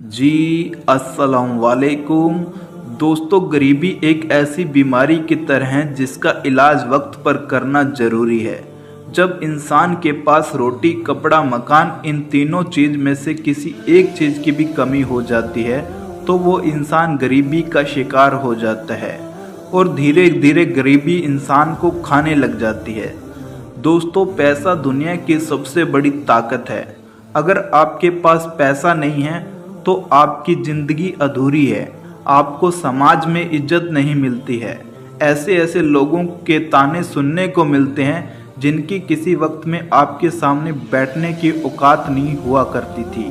जी अस्सलाम वालेकुम दोस्तों। गरीबी एक ऐसी बीमारी की तरह है जिसका इलाज वक्त पर करना ज़रूरी है। जब इंसान के पास रोटी, कपड़ा, मकान, इन तीनों चीज़ में से किसी एक चीज़ की भी कमी हो जाती है तो वो इंसान गरीबी का शिकार हो जाता है और धीरे धीरे गरीबी इंसान को खाने लग जाती है। दोस्तों, पैसा दुनिया की सबसे बड़ी ताकत है। अगर आपके पास पैसा नहीं है तो आपकी ज़िंदगी अधूरी है, आपको समाज में इज्जत नहीं मिलती है। ऐसे ऐसे लोगों के ताने सुनने को मिलते हैं जिनकी किसी वक्त में आपके सामने बैठने की औकात नहीं हुआ करती थी।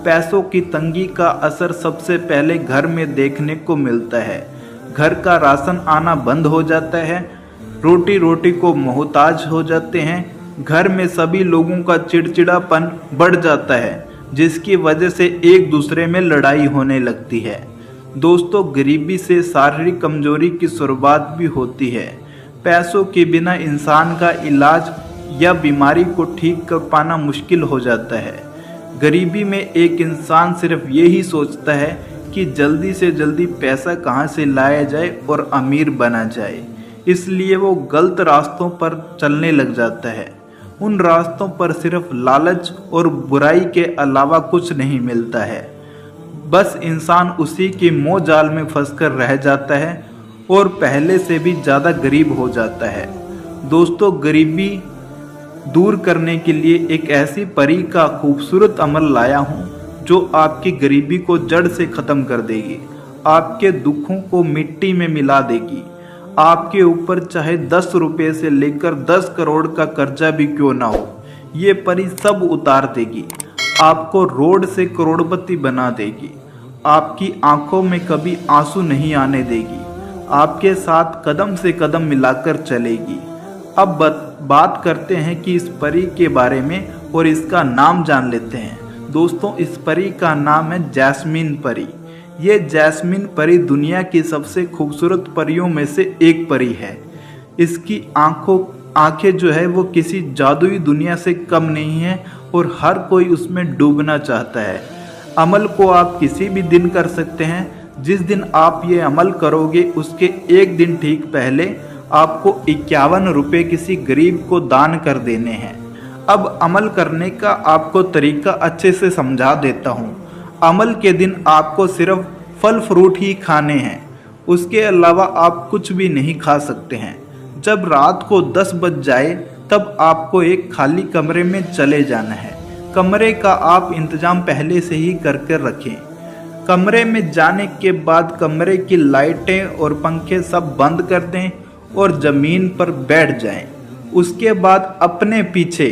पैसों की तंगी का असर सबसे पहले घर में देखने को मिलता है। घर का राशन आना बंद हो जाता है, रोटी रोटी को मोहताज हो जाते हैं। घर में सभी लोगों का चिड़चिड़ापन बढ़ जाता है जिसकी वजह से एक दूसरे में लड़ाई होने लगती है। दोस्तों, गरीबी से शारीरिक कमजोरी की शुरुआत भी होती है। पैसों के बिना इंसान का इलाज या बीमारी को ठीक कर पाना मुश्किल हो जाता है। गरीबी में एक इंसान सिर्फ यही सोचता है कि जल्दी से जल्दी पैसा कहाँ से लाया जाए और अमीर बना जाए, इसलिए वो गलत रास्तों पर चलने लग जाता है। उन रास्तों पर सिर्फ लालच और बुराई के अलावा कुछ नहीं मिलता है। बस इंसान उसी के मोह जाल में फंसकर रह जाता है और पहले से भी ज़्यादा गरीब हो जाता है। दोस्तों, गरीबी दूर करने के लिए एक ऐसी परी का खूबसूरत अमल लाया हूँ जो आपकी गरीबी को जड़ से ख़त्म कर देगी, आपके दुखों को मिट्टी में मिला देगी। आपके ऊपर चाहे 10 रुपये से लेकर 10 करोड़ का कर्जा भी क्यों ना हो, ये परी सब उतार देगी। आपको रोड से करोड़पति बना देगी, आपकी आंखों में कभी आंसू नहीं आने देगी, आपके साथ कदम से कदम मिलाकर चलेगी। अब बात करते हैं कि इस परी के बारे में और इसका नाम जान लेते हैं। दोस्तों, इस परी का नाम है जैस्मीन परी। ये जैस्मीन परी दुनिया की सबसे खूबसूरत परियों में से एक परी है। इसकी आंखें जो है वो किसी जादुई दुनिया से कम नहीं है और हर कोई उसमें डूबना चाहता है। अमल को आप किसी भी दिन कर सकते हैं। जिस दिन आप ये अमल करोगे उसके एक दिन ठीक पहले आपको 51 रुपये किसी गरीब को दान कर देने हैं। अब अमल करने का आपको तरीका अच्छे से समझा देता हूँ। अमल के दिन आपको सिर्फ फल फ्रूट ही खाने हैं, उसके अलावा आप कुछ भी नहीं खा सकते हैं। जब रात को 10 बज जाए तब आपको एक खाली कमरे में चले जाना है। कमरे का आप इंतजाम पहले से ही करके रखें। कमरे में जाने के बाद कमरे की लाइटें और पंखे सब बंद कर दें और ज़मीन पर बैठ जाएं। उसके बाद अपने पीछे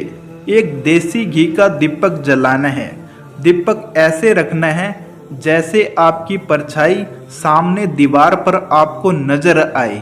एक देसी घी का दीपक जलाना है। दीपक ऐसे रखना है जैसे आपकी परछाई सामने दीवार पर आपको नजर आए।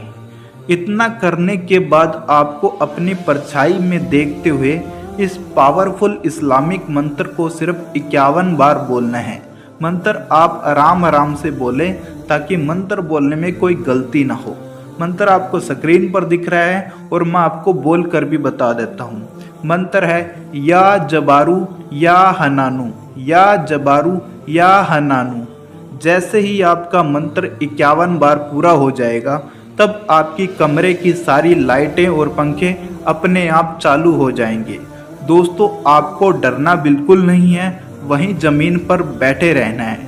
इतना करने के बाद आपको अपनी परछाई में देखते हुए इस पावरफुल इस्लामिक मंत्र को सिर्फ 51 बार बोलना है। मंत्र आप आराम आराम से बोलें ताकि मंत्र बोलने में कोई गलती ना हो। मंत्र आपको स्क्रीन पर दिख रहा है और मैं आपको बोल कर भी बता देता हूँ। मंत्र है या जबारू या हनानू, या जबारू या हनानू। जैसे ही आपका मंत्र 51 बार पूरा हो जाएगा तब आपकी कमरे की सारी लाइटें और पंखे अपने आप चालू हो जाएंगे। दोस्तों, आपको डरना बिल्कुल नहीं है, वहीं ज़मीन पर बैठे रहना है।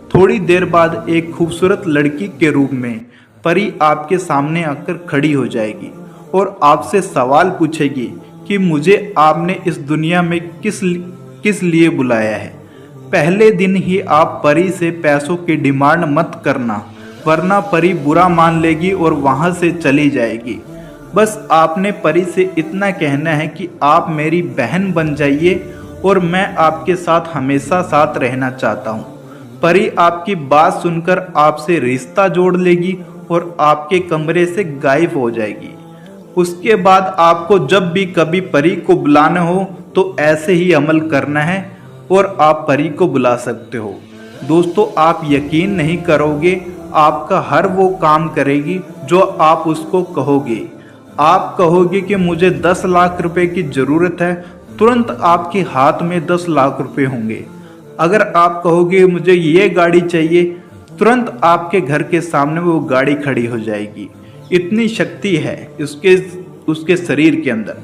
थोड़ी देर बाद एक खूबसूरत लड़की के रूप में परी आपके सामने आकर खड़ी हो जाएगी और आपसे सवाल पूछेगी कि मुझे आपने इस दुनिया में किस लिए बुलाया है। पहले दिन ही आप परी से पैसों की डिमांड मत करना, वरना परी बुरा मान लेगी और वहां से चली जाएगी। बस आपने परी से इतना कहना है कि आप मेरी बहन बन जाइए और मैं आपके साथ हमेशा साथ रहना चाहता हूँ। परी आपकी बात सुनकर आपसे रिश्ता जोड़ लेगी और आपके कमरे से गायब हो जाएगी। उसके बाद आपको जब भी कभी परी को बुलाना हो तो ऐसे ही अमल करना है और आप परी को बुला सकते हो। दोस्तों, आप यकीन नहीं करोगे, आपका हर वो काम करेगी जो आप उसको कहोगे। आप कहोगे कि मुझे 10 लाख रुपए की ज़रूरत है, तुरंत आपके हाथ में 10 लाख रुपए होंगे। अगर आप कहोगे मुझे ये गाड़ी चाहिए, तुरंत आपके घर के सामने वो गाड़ी खड़ी हो जाएगी। इतनी शक्ति है उसके शरीर के अंदर,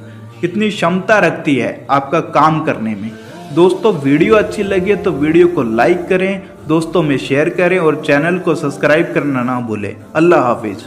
इतनी क्षमता रखती है आपका काम करने में। दोस्तों वीडियो अच्छी लगे तो वीडियो को लाइक करें, दोस्तों में शेयर करें और चैनल को सब्सक्राइब करना ना भूलें। अल्लाह हाफिज।